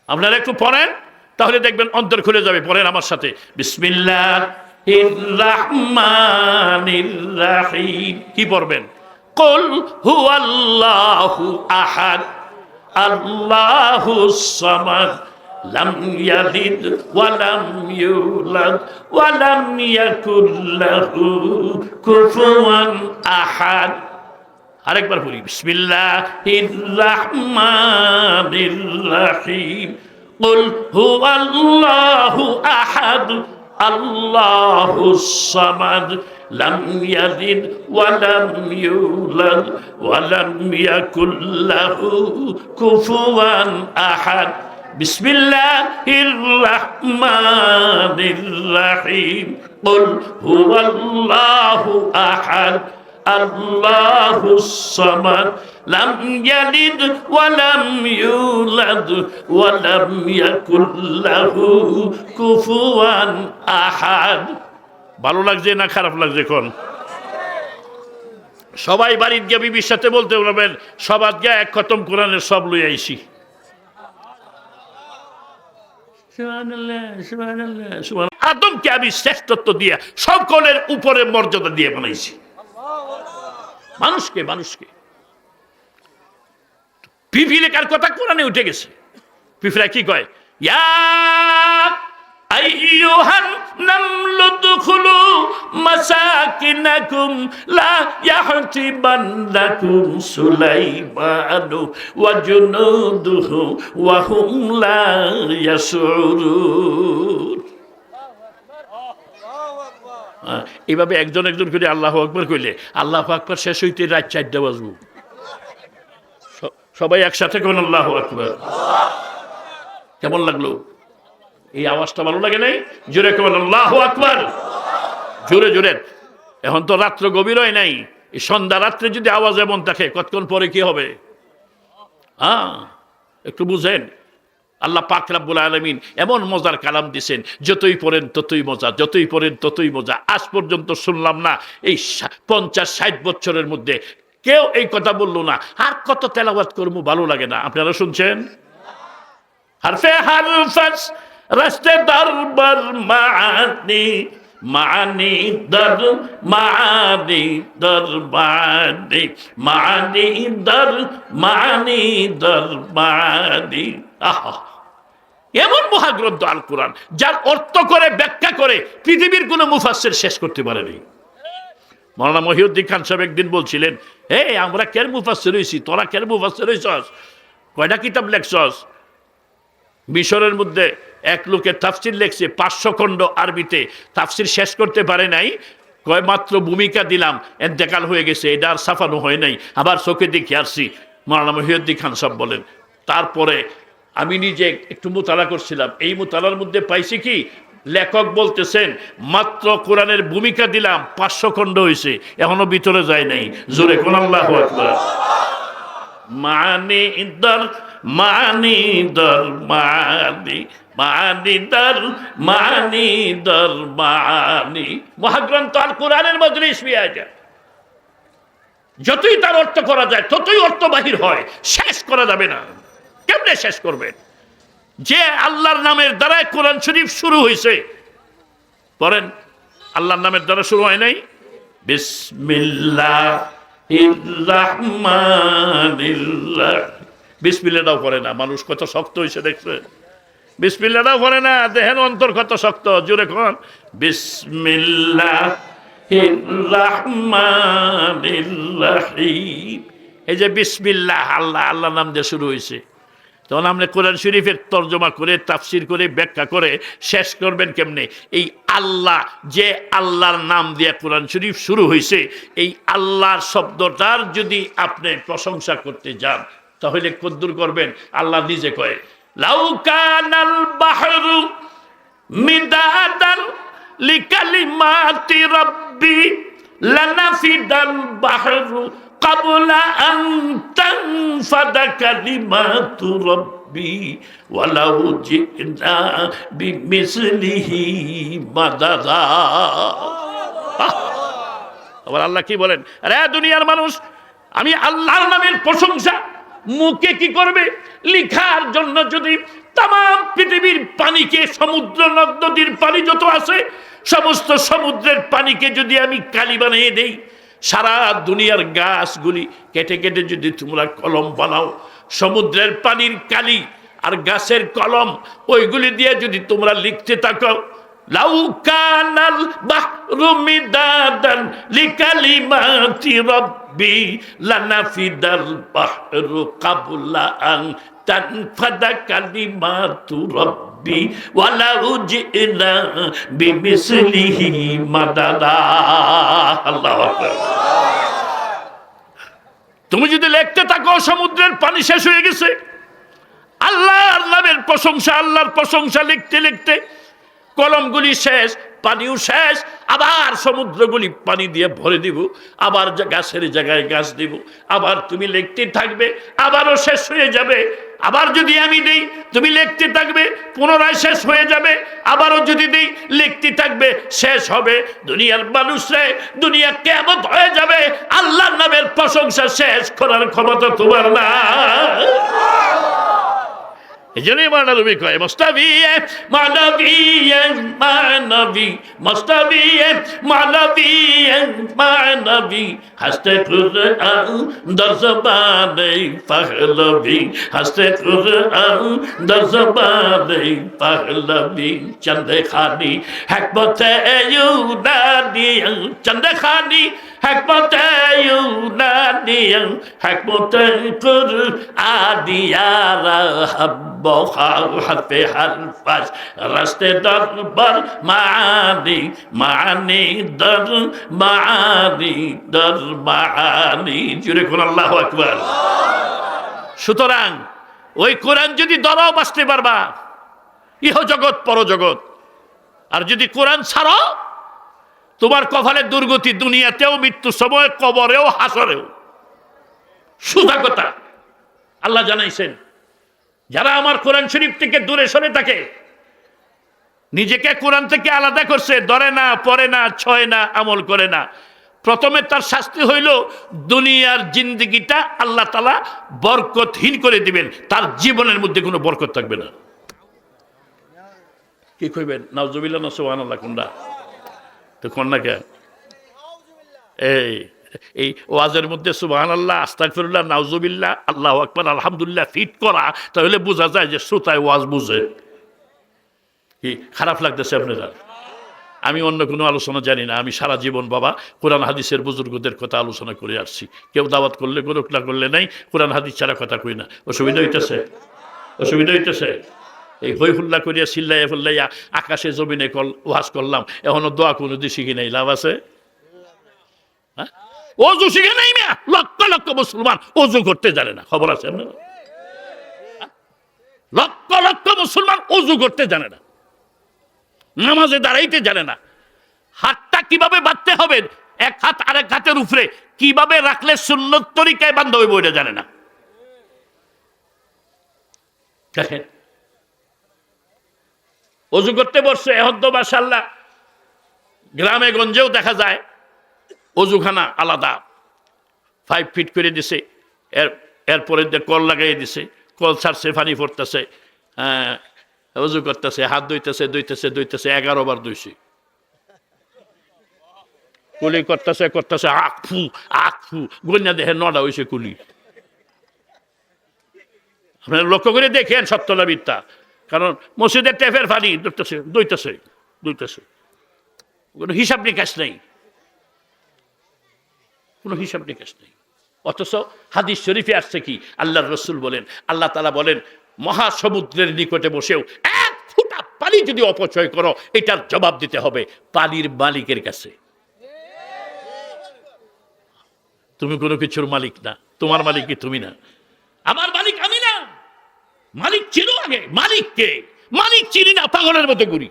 আপনারা একটু পড়েন, তাহলে দেখবেন অন্তর খুলে যাবে। পড়েন আমার সাথে, বিসমিল্লাহির রাহমানির রাহিম। কি পড়বেন? কুল হুয়াল্লাহু আহাদ আল্লাহুস সামাদ লাম ইয়ালিদ ওয়া লাম ইউলাদ ওয়া লাম ইয়াকুল লাহু কুফুয়ান আহাদ। আরেকবার পড়ি, বিসমিল্লাহির রাহমানির রাহিম। কুল হুয়াল্লাহু আহাদ আল্লাহুস সামাদ লাম ইয়ালিদ ওয়া লাম ইউলাদ ওয়া লাম ইয়াকুল লাহু কুফুয়ান আহাদ। বিসমিল্লাহির রাহমানির রাহিম। কুল হুয়াল্লাহু আহাদ আল্লাহুস সামাদ লাম ইয়ালিদ ওয়া লাম ইউলাদ ওয়া লাম ইয়াকুল লাহু কুফুয়ান আহাদ। ভালো লাগছে না খারাপ লাগছে কোন? সবাই বাড়ির গিয়ে বিবির সাথে বলতে পারবেন, সবাই গিয়ে এক খতম কোরআনের সব লই আইছি। আদমকে আমি শ্রেষ্ঠত্ব দিয়ে সকলের উপরে মর্যাদা দিয়ে বানাইছি। মানুষকে পিপিলিকার কথা কোরআনে উঠে গেছে। পিঁপড়া কি কয়? ইয়া আইয়ুহান নামলু দুখুলু মাসাকিনাকুম লা ইয়াহতিবান্নাকুম সুলাইমানু ওয়া জুনুদুহু ওয়া হুম লা ইয়াশউরুন। এইভাবে একজন একজন করে আল্লাহু আকবার কইলে আল্লাহু আকবার শেষ হইতে রাত 4টা বাজবো। সবাই একসাথে কোন আল্লাহু আকবার। কেমন লাগলো? এই আওয়াজটা ভালো লাগে নাই? জোরে কোন আল্লাহু আকবার, জোরে জোরে। এখন তো রাত্র গভীর হয় নাই, এই সন্ধ্যা রাত্রে যদি আওয়াজ এমন থাকে কতক্ষণ পরে কি হবে? একটু বুঝেন। আল্লাহ পাক রব্বুল আলামিন এমন মজার কালাম দিছেন, যতই পড়েন ততই মজা, যতই পড়েন ততই মজা। আজ পর্যন্ত শুনলাম না এই 50-60 বছরের মধ্যে কেউ এই কথা বললো না আর কত তেলাওয়াত করবো, ভালো লাগে না। আপনারা শুনছেন? হারফে হারফাস রাস্তে দরবার মানি মানি দর মানি দর মানি মানি দর মানি দর মানি। আহা, এমন মহাগ্রন্থ আল কোরআন, যার অর্থ করে ব্যাখ্যা করে পৃথিবীর কোনো মুফাসসির শেষ করতে পারেনি। মাওলানা মহিউদ্দিন খান সাহেব একদিন বলছিলেন, আমরা কেন মুফাসসির হইছি, তোরা কেন মুফাসসির হইছস, কয়টা কিতাব লেখছস? মিশরের মধ্যে এক লোকে তাফসির লেখছে 500 খণ্ড আরবিতে, তাফসির শেষ করতে পারে নাই। কয় মাত্র ভূমিকা দিলাম, ইন্তেকাল হয়ে গেছে, এটা আর ছাপানো হয় নাই, আবার চোখে দেখে আসছি। মাওলানা মহিউদ্দিন খান সাহেব বলেন, তারপরে আমি নিজে একটু মুতালা করছিলাম, এই মুতালার মধ্যে পাইছি কি, লেখক বলতেছেন মাত্র কোরআনের ভূমিকা দিলাম 500 খণ্ড হয়েছে, এখনো ভিতরে যায় নাই। জোরে কোন আল্লাহু আকবার। মানি দর মানি দর মানি মানি দর মানি দর মানি। মহাগ্রন্থ আল কোরআনের মজলিস বিয়া যায়, যতই তার অর্থ করা যায় ততই অর্থ বাহির হয়, শেষ করা যাবে না। কেমনে শেষ করবেন? যে আল্লাহর নামের দ্বারা কোরআন শরীফ শুরু হয়েছে, পড়েন, আল্লাহর নামের দ্বারা শুরু হয় নাই? বিসমিল্লাহির রাহমানির রাহিম। বিসমিল্লাহটাও পড়ে না মানুষ, কত শক্ত হয়েছে দেখছেন? বিসমিল্লাহটাও পড়ে না, দেখেন অন্তর কত শক্ত। জোরে কোন বিসমিল্লাহির রাহমানির রাহিম। এই যে বিসমিল্লাহ, আল্লাহ আল্লাহ নাম দিয়ে শুরু হয়েছে, তখন আপনি কোরআন শরীফের তর্জমা করে তাফসির করে ব্যাখ্যা করে শেষ করবেন কেমনে? এই আল্লাহ, যে আল্লাহর নাম দিয়ে কোরআন শরীফ শুরু হয়েছে, এই আল্লাহর শব্দটার যদি আপনি প্রশংসা করতে যান তাহলে কদ্দুর করবেন? আল্লাহ নিজে কয়, লাউ কানাল বাহরু মিদাদান লিকালিমাতি রাব্বি লানাফিদাল বাহরু ক্বাবলা আন তানফাদা কালিমাতু রাব্বি ওয়ালাউ জিনা বিমিসলিহি মাদাদা। আবার আল্লাহ কি বলেন? আরে দুনিয়ার মানুষ, আমি আল্লাহর নামের প্রশংসা মুখে কি করবে? লিখার জন্য যদি তাম পৃথিবীর পানিকে, সমুদ্র নদীর পানি যত আছে সমস্ত সমুদ্রের পানিকে যদি আমি কালি বানিয়ে দেই, সারা দুনিয়ার গাছগুলি কেটে কেটে যদি তোমরা কলম বানাও, সমুদ্রের পানির কালি আর গাছের কলম ওইগুলি দিয়ে যদি তোমরা লিখতে থাকো, লাউ কানাল বাহরু মিদাদান লিকালিমাতি রাব্বি লানাফিদাল বাহরু কাবলা আন তানফাদা কালিমাতু রাব্বি ওয়ালাউ জিনা বিমিসলিহি মাদাদা। আল্লাহু আকবার। তুমি যদি লিখতে থাকো সমুদ্রের পানি শেষ হয়ে গেছে, আল্লাহর নামের প্রশংসা, আল্লাহর প্রশংসা লিখতে লিখতে কলমগুলি শেষ, পানিও শেষ, আবার সমুদ্রগুলি পানি দিয়ে ভরে দিব, আবার গাছের জায়গায় গাছ দিব, আবার তুমি লিখতে থাকবে, আবারও শেষ হয়ে যাবে। আবার যদি আমি দেই তুমি লিখতে থাকবে, পুনরায় শেষ হয়ে যাবে, আবারও যদি দেই লিখতে থাকবে, শেষ হবে। দুনিয়ার মানুষরে, দুনিয়া কিয়ামত হয়ে যাবে, আল্লাহর নামের প্রশংসা শেষ করার ক্ষমতা তোমার না। এই জন্যই মানবী কয় মুস্তাফিয়ে মানবীয়ে মানবী, মুস্তাফিয়ে মানবীয়ে মানবী, হাসতে কুরআন দরজবানে পাহলবী, হাসতে কুরআন দরজবানে পাহলবী, চন্দে খানি হিকমতে ইউনানি, চন্দে খানি হিকমতে ইউনানি, হিকমতে কুরআনিয়া حرف حرفش رست در بر معانی معانی در معانی در معانی জোরে কোন আল্লাহু আকবার। সুতরাং ওই কোরআন যদি ধরো বাঁচতে পারবা ইহ জগৎ পরজগৎ, আর যদি কোরআন ছাড়ো তোমার কপালের দুর্গতি দুনিয়াতেও, মৃত্যু সময়, কবরেও, হাসরেও। সুধা কথা আল্লাহ জানাইছেন, যারা আমার কোরআন শরীফ থেকে দূরে সরে থাকে, নিজেকে কোরআন থেকে আলাদা করছে, ধরে না, পড়ে না, ছয় না, আমল করে না, প্রথমে তার শাস্তি হইল দুনিয়ার জিন্দেগিটা আল্লাহ তাআলা বরকতহীন করে দিবেন, তার জীবনের মধ্যে কোনো বরকত থাকবে না। কি কইবেন? নাউজুবিল্লাহ না সুবহানাল্লাহ কোনটা তো কোন না কে? এই ওয়াজের মধ্যে সুবহানাল্লাহ, আস্তাগফিরুল্লাহ, নাউজুবিল্লাহ, আল্লাহু আকবার, আলহামদুলিল্লাহ ফিট করা, তাহলে বোঝা যায় যে শ্রোতায় ওয়াজ বুঝে। কি খারাপ লাগতেছে আপনারা? আমি অন্য কোনো আলোচনা জানি না। আমি সারা জীবন বাবা কোরআন হাদিসের বুজুর্গদের কথা আলোচনা করে আসছি। কেউ দাওয়াত করলে করুক, না করলে নাই, কোরআন হাদিস ছাড়া কথা কই না। অসুবিধা হইতেছে? অসুবিধা হইতেছে? এই হই হুল্লা করিয়া চিল্লাইয়া ফুল্লাইয়া আকাশে জমিনে ওয়াজ করলাম, এখনো দোয়া কোনো দিয়ে শিখি নাই, লাভ আছে? হ্যাঁ, অজু শিখে নাই না, লক্ষ লক্ষ মুসলমান অজু করতে জানে না, খবর আছে আপনার? লক্ষ লক্ষ মুসলমান অজু করতে জানে না, নামাজে দাঁড়াইতে জানে না, হাতটা কিভাবে বাঁধতে হবে, এক হাত আরেক হাতের উপরে কিভাবে রাখলে সুন্নত তরিকায় বান্ধ হইব এটা জানে না। দেখেন অজু করতে বসছে, এখন তো মাশাআল্লাহ গ্রামে গঞ্জেও দেখা যায় অজুখানা আলাদা 5 ফিট করে দিছে, এরপরে কল লাগাই দিছে, কল ছাড়ছে, পানি পড়তেছে, অজু করতেছে, হাত ধুইতেছে ধুইতেছে ধুইতেছে, 11 বার ধুইছে, কুলি করতেছে করতেছে, আকফু আকফু গন্যা দেখে 9টা হয়েছে কুলি। আপনারা লক্ষ্য করে দেখেন সত্যটা মিথ্যা, কারণ মসজিদের ট্যাপের পানি ধরতেছে ধুইতেছে ধুইতেছে, কোনো হিসাব নিকাশ নেই, কোনো হিসাব নিকাশ নেই। অথচ হাদিস শরীফে আসছে কি, আল্লাহর রাসূল বলেন, আল্লাহ তাআলা বলেন, মহাসমুদ্রের নিকটে বসেও 1 ফোঁটা পানি যদি অপচয় করো, এটার জবাব দিতে হবে পানির মালিকের কাছে। তুমি কোনো কিছুর মালিক না, তোমার মালিক কি তুমি না, আমার মালিক আমি না। মালিক চিনো আগে, মালিককে। মালিক চিনি না, পাগলের মতো ঘুরি,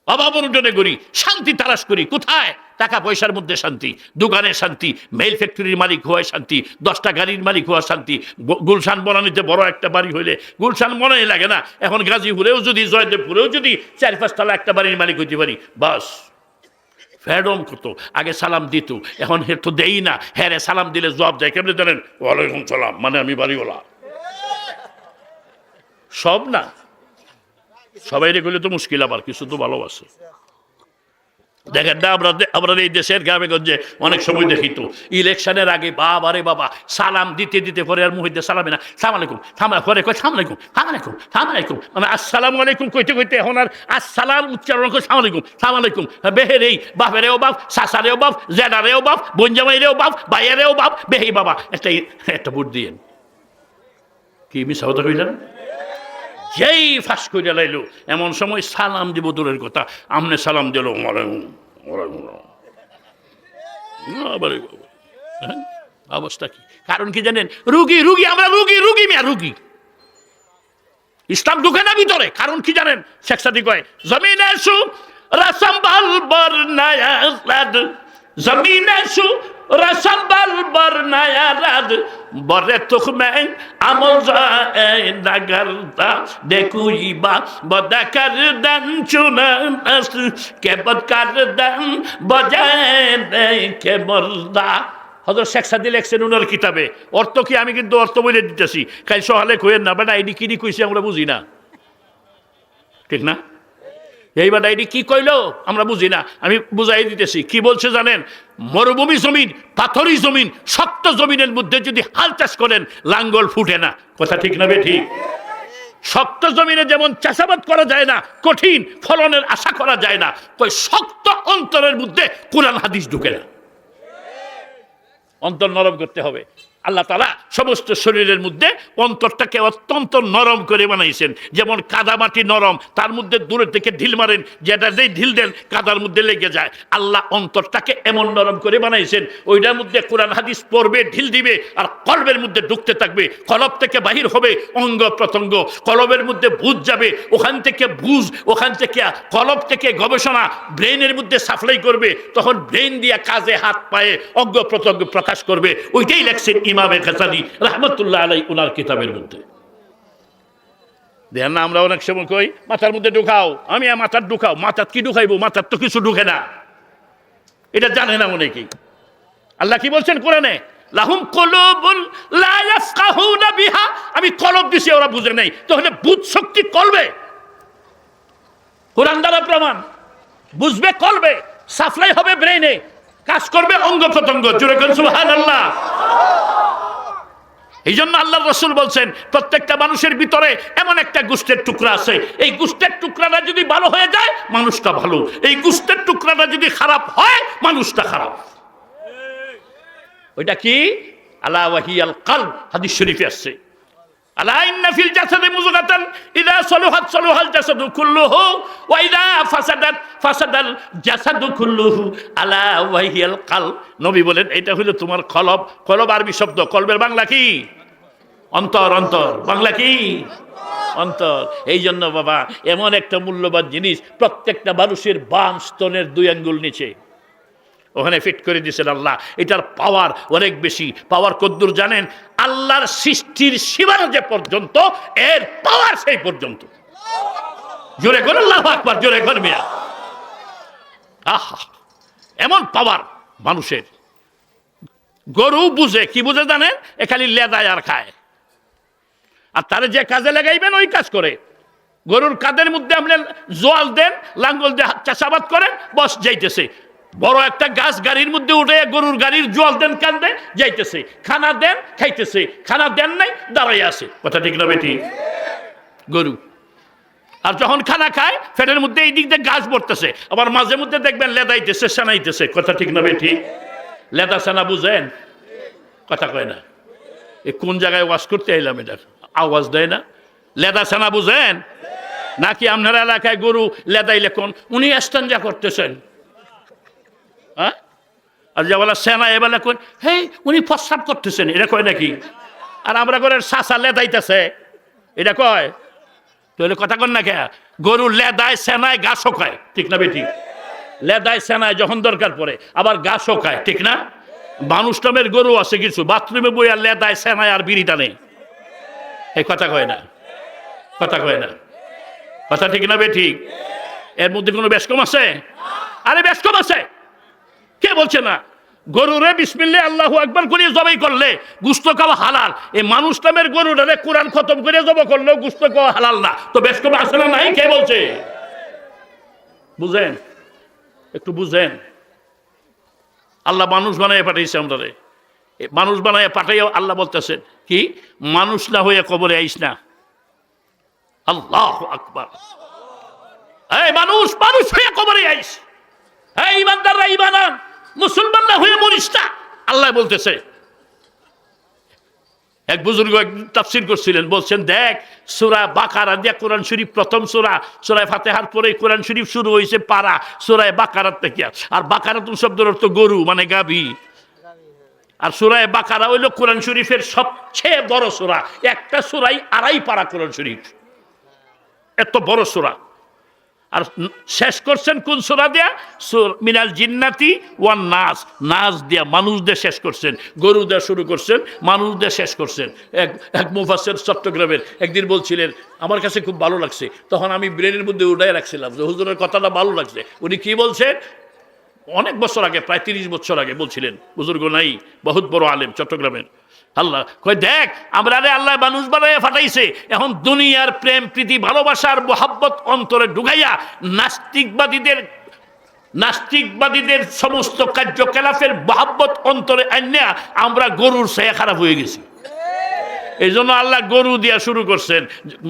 অভাব অনুটনে করি, শান্তি তালাশ করি। কোথায়? টাকা পয়সার মধ্যে শান্তি, দোকানে শান্তি, মেল ফ্যাক্টরির মালিক হওয়ায় শান্তি, 10টা গাড়ির মালিক হওয়া শান্তি, গুলশান বনানীতে বড় একটা বাড়ি হইলে গুলশান মনেই লাগে না। এখন গাজীপুরেও যদি, জয়দেবপুরেও যদি 4-5 তলা একটা বাড়ির মালিক হইতে পারি, বাস ফ্যাডম করতো। আগে সালাম দিত, এখন হে তো দেই না। হ্যাঁ রে সালাম দিলে জবাব দেয় কেমনি জানেন? ওয়ালাইকুম সালাম, মানে আমি বাড়িওয়ালা। সব না। সবাই রেখে তো মুশকিল, আবার কিছু তো ভালোবাসে। দেখেন না, আমরা এই দেশের গ্রামে গঞ্জে অনেক সময় দেখি তো ইলেকশনের আগে বাবা রে বাবা সালাম দিতে দিতে পরে আর মুহিতে সালামে না, সালাম আলাইকুম, পরে কয় সালাম আলাইকুম, সালাম আলাইকুম, সালাম আলাইকুম, মানে আসসালামু আলাইকুম কইতে কইতে এখন আর আসসালাম উচ্চারণ করে সালাম আলাইকুম, সালাম আলাইকুম। বেহেরেই বাপেরেও বাপ, শাসারেও বাপ, জেডারেও বাপ, বঞ্জামাইরেও বাপ, বাইয়ারেও বাপ, বেহেই বাবা। একটা ভোট দিয়েন, কি মিশা কথা কইলেন? যেই ফাঁস করে লাইলো এমন সময় সালাম দিব দূরের কথা, আমনে সালাম দিল অবস্থা কি? কারণ কি জানেন? রুগী রুগী, আমরা রুগী রুগী মিয়া রুগী। ইসলাম ঢুকে না ভিতরে। কারণ কি জানেন? শেখ সাদি কয় জমিনে সু রাসাম্বাল বর্নায়াদ, জমিনে সু রাসাম্বাল বর্নায়াদ বরে তুখমে আমল যায় নাগরদা দেখুইবা বদাকার দান চুনাস কেবত কার দান বজায় দে কেবলদা। হযরত শেখ সাদি লেখছেন উনার কিতাবে। অর্থ কি আমি কিন্তু অর্থ বলে দিতেছি, কাল সকালে কইেন না বেটা এডি কিনি কইছি আমরা বুঝি না, ঠিক না? এই বেটা এডি কি কইলো আমরা বুঝি না, আমি বুঝাই দিতেছি। কি বলছে জানেন? মরুভূমি জমিন, পাথরি জমিন, শক্ত জমিনের মধ্যে যদি হাল চাষ করেন লাঙ্গল ফুটে না। কথা ঠিক না বে ঠিক? শক্ত জমিনে যেমন চাষাবাদ করা যায় না, কঠিন ফলনের আশা করা যায় না, ওই শক্ত অন্তরের মধ্যে কোরআন হাদিস ঢুকে না। অন্তর নরম করতে হবে। আল্লাহ তাআলা সমস্ত শরীরের মধ্যে অন্তরটাকে অত্যন্ত নরম করে বানাইছেন। যেমন কাদা মাটি নরম, তার মধ্যে দূরের থেকে ঢিল মারেন, যেটা যেই ঢিল দেন কাদার মধ্যে লেগে যায়। আল্লাহ অন্তরটাকে এমন নরম করে বানাইছেন, ওইটার মধ্যে কোরআন হাদিস পড়বে, ঢিল দিবে, আর কলবের মধ্যে ঢুকতে থাকবে। কলব থেকে বাহির হবে অঙ্গ প্রত্যঙ্গ, কলবের মধ্যে বুঝ যাবে, ওখান থেকে বুঝ, ওখান থেকে কলব থেকে গবেষণা ব্রেনের মধ্যে সাপ্লাই করবে, তখন ব্রেন দিয়ে কাজে হাত পায়ে অঙ্গ প্রত্যঙ্গ প্রকাশ করবে। ওইটাই লেখছেন ইমামে গাজ্জালী রাহমাতুল্লাহ আলাইহি ওনার কিতাবের মধ্যে। দেখেন না, আমরা অনেক সময় কই মাথার মধ্যে ঢুকাও, আমি মাথার ঢুকাও। মাথার কি ঢুকাইবো? মাথার তো কিছু ঢুকে না, এটা জানে না অনেকেই। আল্লাহ কি বলছেন কোরআনে? লাহুম কুলুবুন লা ইয়াফকাহুনা বিহা, আমি কলব দিছি ওরা বুঝে নাই। তাহলে বুঝ শক্তি কলবে, কোরআন দ্বারা প্রমাণ। বুঝবে কলবে, সাপ্লাই হবে ব্রেইনে, কাজ করবে অঙ্গ প্রত্যঙ্গ। জোরে কোন সুবহানাল্লাহ। এই জন্য আল্লাহ রাসূল বলছেন প্রত্যেকটা মানুষের ভিতরে এমন একটা গোশতের টুকরা আছে, এই গোশতের টুকরাটা যদি ভালো হয়ে যায় মানুষটা ভালো, এই গোশতের টুকরাটা যদি খারাপ হয় মানুষটা খারাপ। ওইটা কি? আলা ওয়াহিয়াল কলব, হাদিস শরীফে আছে। আলা ইন্না ফিল জাসাদি মুযগাতান ইযা সালুহাত সালুহাল জাসাদু কুল্লুহু ওয়া ইযা ফাসাদাত ফাসাদাল জাসাদু কুল্লুহু আলা ওয়াহিয়াল কলব। নবী বলেন এটা হলো তোমার কলব। কলব আরবি শব্দ, কলবের বাংলা কি? অন্তর। অন্তর বাংলা কি? অন্তর। এই জন্য বাবা এমন একটা মূল্যবান জিনিস, প্রত্যেকটা মানুষের বাম স্তনের 2 আঙ্গুল নিচে ওখানে ফিট করে দিয়েছেন আল্লাহ। এটার পাওয়ার অনেক বেশি। পাওয়ার কদ্দুর জানেন? আল্লাহর সৃষ্টির সীমানা যে পর্যন্ত, এর পাওয়ার সেই পর্যন্ত। জোরে করে আল্লাহু আকবার, জোরে করে মিয়া। আহা, এমন পাওয়ার মানুষের। গরু বুঝে, কি বুঝে জানেন? এ খালি লেদায় আর খায়, আর তারে যে কাজে লাগাইবেন ওই কাজ করে। গরুর কাদের মধ্যে আপনি জোয়াল দেন, লাঙ্গল দিয়ে চাষাবাদ করেন, বস যাইতেছে। বড় একটা গাছ গাড়ির মধ্যে উঠে গরুর গাড়ির জোয়াল দেন, কান্দে যাইতেছে। খানা দেন, খাইতেছে। খানা দেন নাই, দাঁড়াই আছে। কথা ঠিক না বেটি? গরু আর যখন খানা খায় ফেটের মধ্যে এই দিক দিয়ে গাছ পড়তেছে, আবার মাঝে মধ্যে দেখবেন লেদাইতেছে, সেনাইতেছে। কথা ঠিক না বেটি? লেদা সেনা বুঝেন? কথা কয় না। এ কোন জায়গায় ওয়াজ করতে এলাম? এটার আওয়াজ দেয় না। লেদা সেনা বুঝেন নাকি? আপনার এলাকায় গরু লেদাইলে কোন উনি এস্তানজা করতেছেন, হ্যাঁ? আর যা বলা সেনা এবেলা কোন, হে উনি প্রস্রাব করতেছেন, এটা কয় নাকি? আর আমরা করে শাসা লেদাইতেছে, এটা কয়? তাহলে কথা কন না কে? গরু লেদায় সেনায় ঘাসও খায়, ঠিক না বেটি? লেদায় সেনায় যখন দরকার পড়ে, আবার ঘাসও খায়, ঠিক না? মানুষ নামের গরু আছে কিছু, বাথরুমে বই আর লেদায় সেনায় আর বিড়িটা নেই। এই কথা কয় না, কথা কয় না। কথা ঠিক না বেটি? এর মধ্যে কোনো বেশ কম আছে? আরে বেশ কম আছে। কে বলছে না? গরুরে বিসমিল্লাহ আল্লাহু আকবার করে জবাই করলে গুস্ত খাওয়া হালাল। এই মানুষ নামের গরুটারে কোরআন খতম করে জবাই করলেও গুস্ত খাওয়া হালাল না। তো বেশ কবে আসলে নাই, কে বলছে? বুঝেন, একটু বুঝেন। আল্লাহ মানুষ বানায় পাঠাইছে আমরা রে। মানুষ বানায় পাঠাইও আল্লাহ বলতেছেন কি, মানুষ না হয়ে কবরে আইস না। আল্লাহু আকবার। এই মানুষ, মানুষ হয়ে কবরে আইস। এই ইমানদাররা ঈমান আন, মুসলমান না হয়ে মরিস না, আল্লাহ বলতেছে। এক বুজুর্গ তাফসীর করছিলেন, বলছেন দেখ সূরা বাকারা দিয়ে কোরআন শরীফ প্রথম সূরা, সূরা ফাতিহার পরে কোরআন শরীফ শুরু হয়েছে পারা সূরা বাকারা থেকে। আর বাকারাতুন শব্দের অর্থ গরু মানে গাভী। আর সূরা বাকারা হইল কোরআন শরীফের সবচেয়ে বড় সূরা। একটা সূরাই 2.5 পারা কোরআন শরীফ, এত বড় সূরা। আর শেষ করছেন কোন সূরা দিয়া? মিনাল জিন্নাতি ওয়ান নাস, নাস দিয়া মানুষদের শেষ করছেন। গরু দিয়া শুরু করছেন, মানুষদের শেষ করছেন। এক মুফাসসির চট্টগ্রামের একদিন বলছিলেন, আমার কাছে খুব ভালো লাগছে। তখন আমি ব্রেনের মধ্যে উঠাই রাখছিলাম যে হুজুরের কথাটা ভালো লাগছে। উনি কি বলছেন? অনেক বছর আগে, প্রায় 30 বছর আগে বলছিলেন, বুজুর্গ নাই, বহুত বড় আলেম চট্টগ্রামের। আল্লাহ কই দেখ আমরা আল্লাহ মানুষ বানাইয়া ফাটাইছে, এখন দুনিয়ার প্রেম প্রীতি ভালোবাসার মোহাব্বত অন্তরে ঢুকাইয়া নাস্তিকবাদীদের সমস্ত কার্যকলাপের মোহাব্বত অন্তরে আইনা আমরা গরুর ছায়া খারাপ হয়ে গেছি। এই জন্য আল্লাহ গরু দিয়া শুরু করছেন,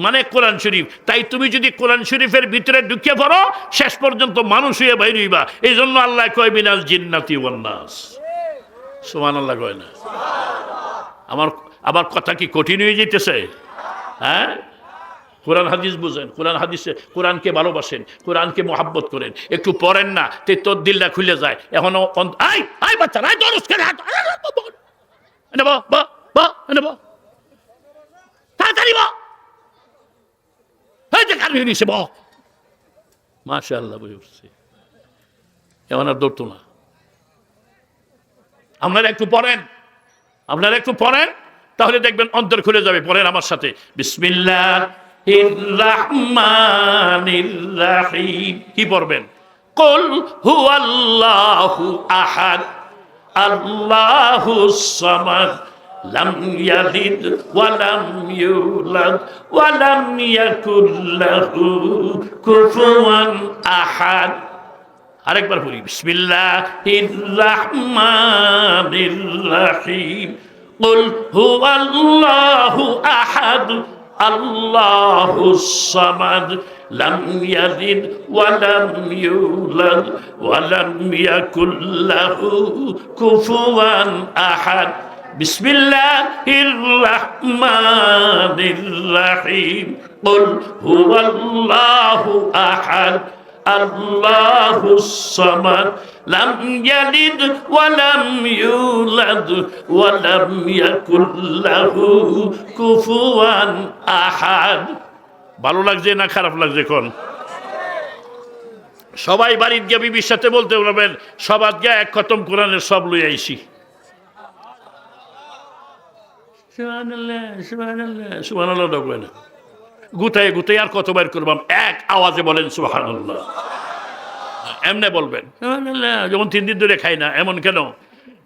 মানে কোরআন শরীফ। তাই তুমি যদি কোরআন শরীফের ভিতরে ঢুকে পড়ো, শেষ পর্যন্ত মানুষ হয়ে বাইর হইবা। এই জন্য আল্লাহ কয় মিনাল জিন্নাতি ওয়ান নাস। সুবহানাল্লাহ কয় না? আমার কথা কি কঠিন হয়ে যেতেছে? হ্যাঁ, কোরআন হাদিস বুঝেন, কোরআন হাদিসে কোরআনকে ভালোবাসেন, কোরআনকে মোহাব্বত করেন, একটু পড়েন না তে তোর দিলটা খুলে যায়। এখনো বাচ্চা তাড়াতাড়ি মাশাআল্লাহ বুঝে উঠছে, এমন আর দৌড়তো না। আপনারা একটু পড়েন, তাহলে দেখবেন অন্তর খুলে যাবে। পড়েন আমার সাথে, বিসমিল্লাহির রাহমানির রাহিম। কি পড়বেন? কুল হুয়াল্লাহু আহাদ আল্লাহুস সামাদ লাম ইয়ালিদ ওয়া লাম ইউলাদ ওয়া লাম ইয়াকুল লাহু কুফুয়ান আহাদ। আরেকবার বলি, বিসমিল্লাহির রাহমানির রাহিম। কুল হুয়াল্লাহু আহাদ আল্লাহুস সামাদ লাম ইয়ালিদ ওয়া লাম ইউলাদ ওয়া লাম ইয়াকুল লাহু কুফুয়ান আহাদ। বিসমিল্লাহির রাহমানির রাহিম। কুল হুয়াল্লাহু আহাদ আল্লাহুস সামাদ লাম ইয়ালিদ ওয়া লাম ইউলাদ ওয়া লাম ইয়াকুল লাহু কুফুয়ান আহাদ। ভালো লাগছে না খারাপ লাগছে? কোন সবাই বাড়িতে গিয়ে বিবির সাথে বলতে পারবেন, সবাই গিয়ে এক খতম কোরআনের সব লই আইছি। সুবহানাল্লাহ সুবহানাল্লাহ সুবহানাল্লাহ ডাকবে না, গুতায় গুতায় আর কত বার করবাম, এক আওয়াজে বলেন সুবহানাল্লাহ। এমনে বলবেন সুবহানাল্লাহ, যেমন 3 দিন ধরে খাই না, এমন কেন?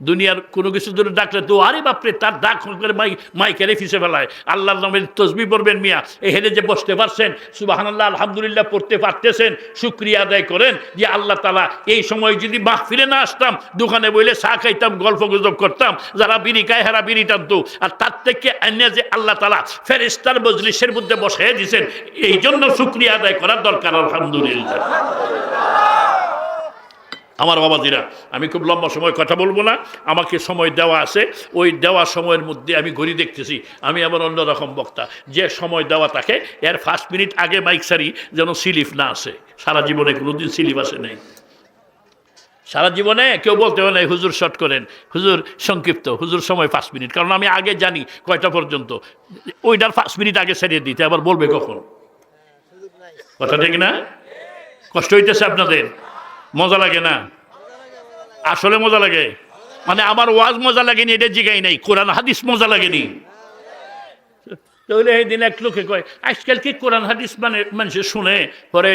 দুনিয়ার কোনো কিছু ধরে ডাকলে তো আরে বাপরে তার ডাক করে মাইকেরে ফিসে ফেলায়। আল্লাহর নামের তসবিহ পড়বেন মিয়া, এখানে যে বসতে পারছেন, সুবহানাল্লাহ আলহামদুলিল্লাহ পড়তে পারতেছেন, শুকরিয়া আদায় করেন যে আল্লাহ তাআলা এই সময় যদি মাহফিলে না আসতাম, দোকানে বইলে চা খাইতাম, গল্প গুজব করতাম, যারা বিড়ি খায় হেরা বিড়ি টানতো, আর তার থেকে আইনে যে আল্লাহ তাআলা ফেরেশতার মজলিসের মধ্যে বসায় দিয়েছেন, এই জন্য শুকরিয়া আদায় করার দরকার। আলহামদুলিল্লাহ। আমার বাবাজিরা, আমি খুব লম্বা সময় কথা বলবো না, আমাকে সময় দেওয়া আছে। ওই দেওয়া সময়ের মধ্যে আমি ঘড়ি দেখতেছি, আমি আবার অন্যরকম বক্তা, যে সময় দেওয়া থাকে এর 5 মিনিট আগে মাইক সারি, যেন স্লিপ না আসে। সারা জীবনে কোনোদিন স্লিপ আসে নাই, সারা জীবনে কেউ বলতে হয় না হুজুর শর্ট করেন, হুজুর সংক্ষিপ্ত, হুজুর সময় 5 মিনিট, কারণ আমি আগে জানি কয়টা পর্যন্ত। ওইটার 5 মিনিট আগে সারিয়ে দিতে আবার বলবে কখন? কথা ঠিক না? কষ্ট হইতেছে আপনাদের? মজা লাগে না? আসলে মজা লাগে, মানে আমার ওয়াজ মজা লাগেনি এটা জিগাই নাই, কোরআন হাদিস মজা লাগেনি। তাহলে এই দিন এক লোকে কয় আজকাল কি কোরআন হাদিস মানে মানুষ শুনে পরে